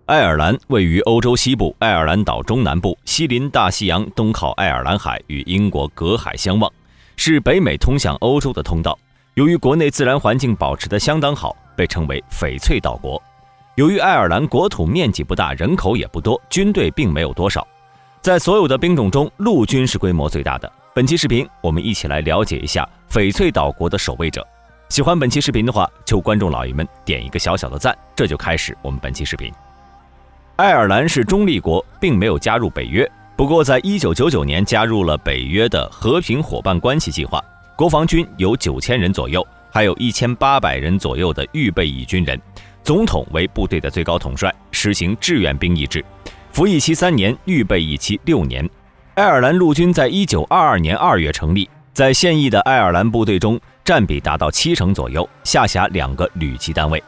爱尔兰位于欧洲西部，爱尔兰岛中南部，西临大西洋，东靠爱尔兰海，与英国隔海相望，是北美通向欧洲的通道。由于国内自然环境保持得相当好，被称为翡翠岛国。由于爱尔兰国土面积不大，人口也不多，军队并没有多少。在所有的兵种中，陆军是规模最大的。本期视频，我们一起来了解一下翡翠岛国的守卫者。喜欢本期视频的话，求观众老爷们点一个小小的赞，这就开始我们本期视频。爱尔兰是中立国，并没有加入北约，不过在1999年加入了北约的和平伙伴关系计划，国防军有9000人左右，还有1800人左右的预备役军人，总统为部队的最高统帅，实行志愿兵役制，服役期3年，预备役期6年。爱尔兰陆军在1922年2月成立，在现役的爱尔兰部队中占比达到70%左右，下辖2个旅级单位。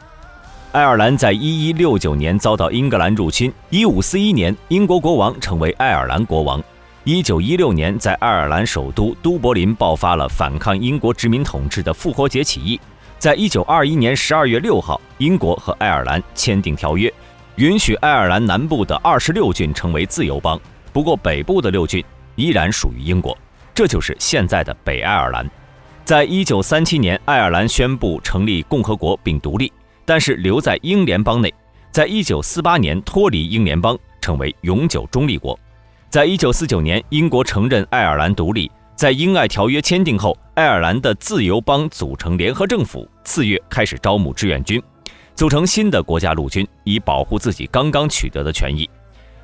爱尔兰在1169年遭到英格兰入侵，1541年英国国王成为爱尔兰国王。1916年在爱尔兰首都都柏林爆发了反抗英国殖民统治的复活节起义。在1921年12月6号，英国和爱尔兰签订条约，允许爱尔兰南部的26郡成为自由邦，不过北部的6郡依然属于英国，这就是现在的北爱尔兰。在1937年，爱尔兰宣布成立共和国并独立，但是留在英联邦内。在1948年脱离英联邦，成为永久中立国。在1949年，英国承认爱尔兰独立。在英爱条约签订后，爱尔兰的自由邦组成联合政府，次月开始招募志愿军，组成新的国家陆军，以保护自己刚刚取得的权益。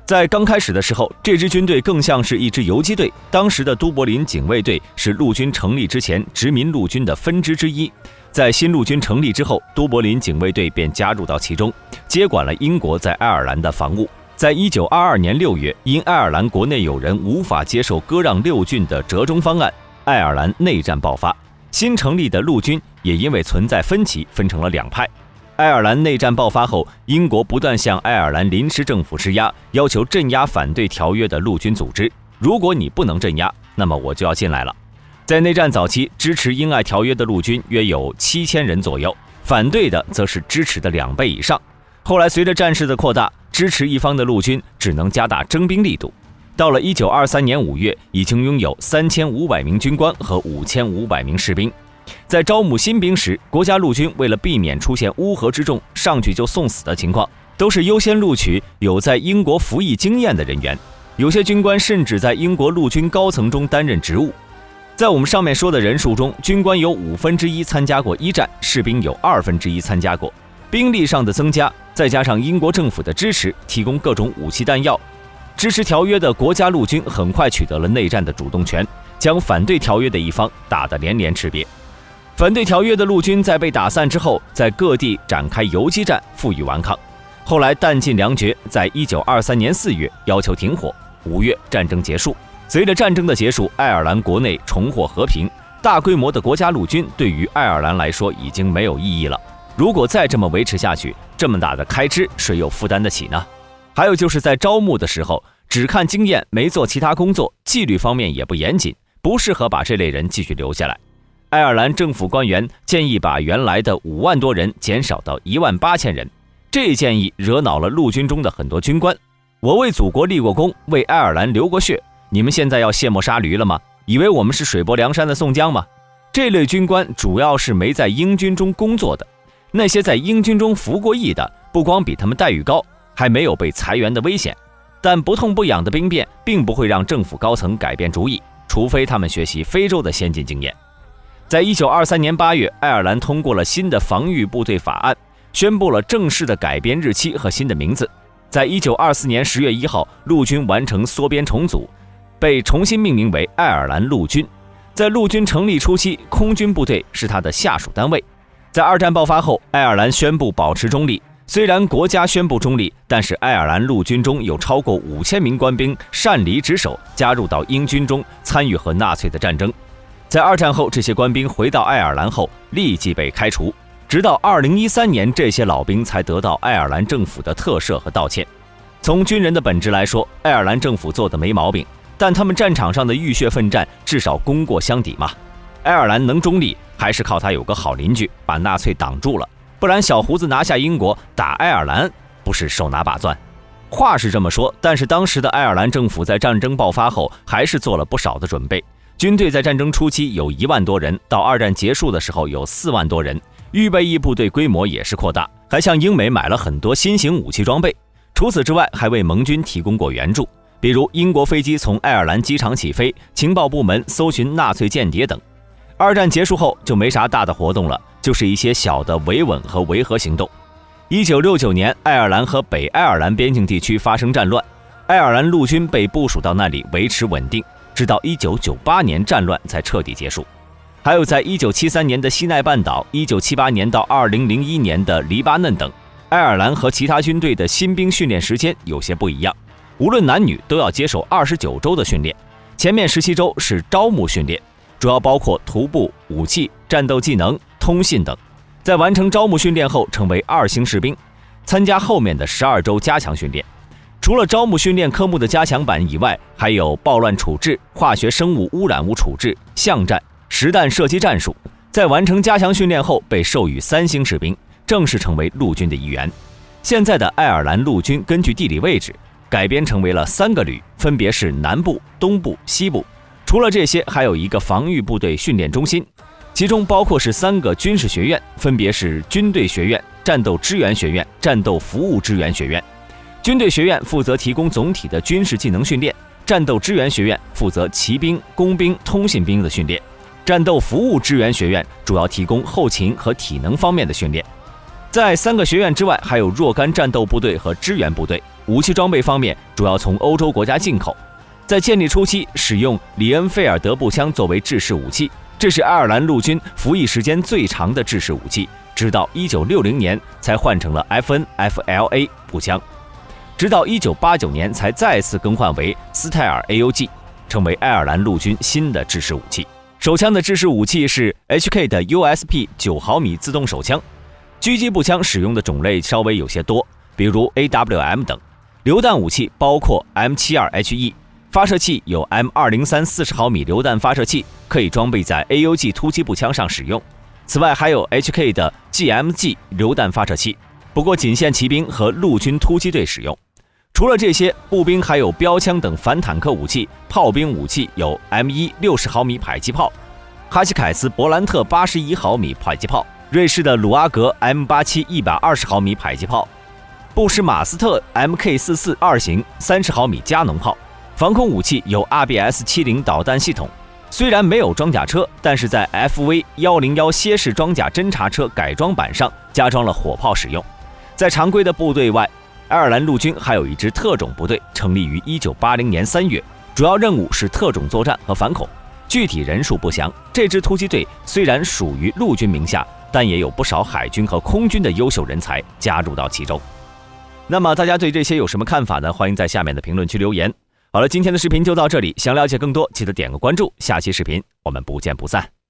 在刚开始的时候，这支军队更像是一支游击队，当时的都柏林警卫队是陆军成立之前殖民陆军的分支之一。在新陆军成立之后，都柏林警卫队便加入到其中，接管了英国在爱尔兰的防务。在1922年6月，因爱尔兰国内有人无法接受割让6郡的折中方案，爱尔兰内战爆发。新成立的陆军也因为存在分歧，分成了2派。爱尔兰内战爆发后，英国不断向爱尔兰临时政府施压，要求镇压反对条约的陆军组织。如果你不能镇压，那么我就要进来了。在内战早期，支持英爱条约的陆军约有7000人左右，反对的则是支持的2倍以上。后来随着战事的扩大，支持一方的陆军只能加大征兵力度。到了1923年5月，已经拥有3500名军官和5500名士兵。在招募新兵时，国家陆军为了避免出现乌合之众上去就送死的情况，都是优先录取有在英国服役经验的人员。有些军官甚至在英国陆军高层中担任职务。在我们上面说的人数中，军官有1/5参加过一战，士兵有1/2参加过。兵力上的增加，再加上英国政府的支持，提供各种武器弹药，支持条约的国家陆军很快取得了内战的主动权，将反对条约的一方打得连连吃瘪。反对条约的陆军在被打散之后，在各地展开游击战，负隅顽抗。后来弹尽粮绝，在1923年4月要求停火，5月战争结束。随着战争的结束，爱尔兰国内重获和平，大规模的国家陆军对于爱尔兰来说已经没有意义了。如果再这么维持下去，这么大的开支谁又负担得起呢？还有就是在招募的时候，只看经验，没做其他工作，纪律方面也不严谨，不适合把这类人继续留下来。爱尔兰政府官员建议把原来的5万多人减少到18000人，这一建议惹恼了陆军中的很多军官。我为祖国立过功，为爱尔兰流过血，你们现在要卸磨杀驴了吗？以为我们是水泊梁山的宋江吗？这类军官主要是没在英军中工作的，那些在英军中服过役的，不光比他们待遇高，还没有被裁员的危险。但不痛不痒的兵变并不会让政府高层改变主意，除非他们学习非洲的先进经验。在1923年8月，爱尔兰通过了新的防御部队法案，宣布了正式的改编日期和新的名字。在1924年10月1号，陆军完成缩编重组，被重新命名为爱尔兰陆军。在陆军成立初期，空军部队是它的下属单位。在二战爆发后，爱尔兰宣布保持中立。虽然国家宣布中立，但是爱尔兰陆军中有超过5000名官兵擅离职守，加入到英军中，参与和纳粹的战争。在二战后，这些官兵回到爱尔兰后立即被开除，直到2013年，这些老兵才得到爱尔兰政府的特赦和道歉。从军人的本质来说，爱尔兰政府做的没毛病，但他们战场上的浴血奋战至少功过相抵嘛。爱尔兰能中立，还是靠他有个好邻居把纳粹挡住了，不然小胡子拿下英国打爱尔兰，不是手拿把攥。话是这么说，但是当时的爱尔兰政府在战争爆发后还是做了不少的准备。军队在战争初期有1万多人，到二战结束的时候有4万多人，预备役部队规模也是扩大，还向英美买了很多新型武器装备。除此之外，还为盟军提供过援助，比如英国飞机从爱尔兰机场起飞，情报部门搜寻纳粹间谍等。二战结束后就没啥大的活动了，就是一些小的维稳和维和行动。1969年，爱尔兰和北爱尔兰边境地区发生战乱，爱尔兰陆军被部署到那里维持稳定，直到1998年战乱才彻底结束。还有在1973年的西奈半岛，1978年到2001年的黎巴嫩等，爱尔兰和其他军队的新兵训练时间有些不一样，无论男女都要接受29周的训练，前面17周是招募训练，主要包括徒步、武器、战斗技能、通信等。在完成招募训练后成为2星士兵，参加后面的12周加强训练。除了招募训练科目的加强版以外，还有暴乱处置、化学生物污染物处置、巷战、实弹射击战术。在完成加强训练后被授予3星士兵，正式成为陆军的一员。现在的爱尔兰陆军根据地理位置改编成为了3个旅，分别是南部、东部、西部。除了这些，还有一个防御部队训练中心，其中包括是3个军事学院，分别是军队学院、战斗支援学院、战斗服务支援学院。军队学院负责提供总体的军事技能训练，战斗支援学院负责骑兵、工兵、通信兵的训练，战斗服务支援学院主要提供后勤和体能方面的训练。在3个学院之外，还有若干战斗部队和支援部队。武器装备方面主要从欧洲国家进口。在建立初期，使用里恩菲尔德步枪作为制式武器，这是爱尔兰陆军服役时间最长的制式武器，直到1960年才换成了 FN-FLA 步枪，直到1989年才再次更换为斯泰尔 AUG， 成为爱尔兰陆军新的制式武器。手枪的制式武器是 HK 的 USP 9毫米自动手枪。狙击步枪使用的种类稍微有些多，比如 AWM 等。榴弹武器包括 M72HE， 发射器有 M203 40毫米榴弹发射器，可以装备在 AUG 突击步枪上使用。此外还有 HK 的 GMG 榴弹发射器，不过仅限骑兵和陆军突击队使用。除了这些，步兵还有标枪等反坦克武器，炮兵武器有 M1 60毫米迫击炮，哈希凯斯勃兰特81毫米迫击炮，瑞士的鲁阿格 M87 120毫米迫击炮，布什马斯特 MK44 2型30毫米加农炮。防空武器有 RBS-70 导弹系统，虽然没有装甲车，但是在 FV-101蝎式装甲侦察车改装版上加装了火炮使用。在常规的部队外，爱尔兰陆军还有一支特种部队，成立于1980年3月，主要任务是特种作战和反恐，具体人数不详。这支突击队虽然属于陆军名下，但也有不少海军和空军的优秀人才加入到其中。那么大家对这些有什么看法呢？欢迎在下面的评论区留言。好了，今天的视频就到这里，想了解更多记得点个关注，下期视频我们不见不散。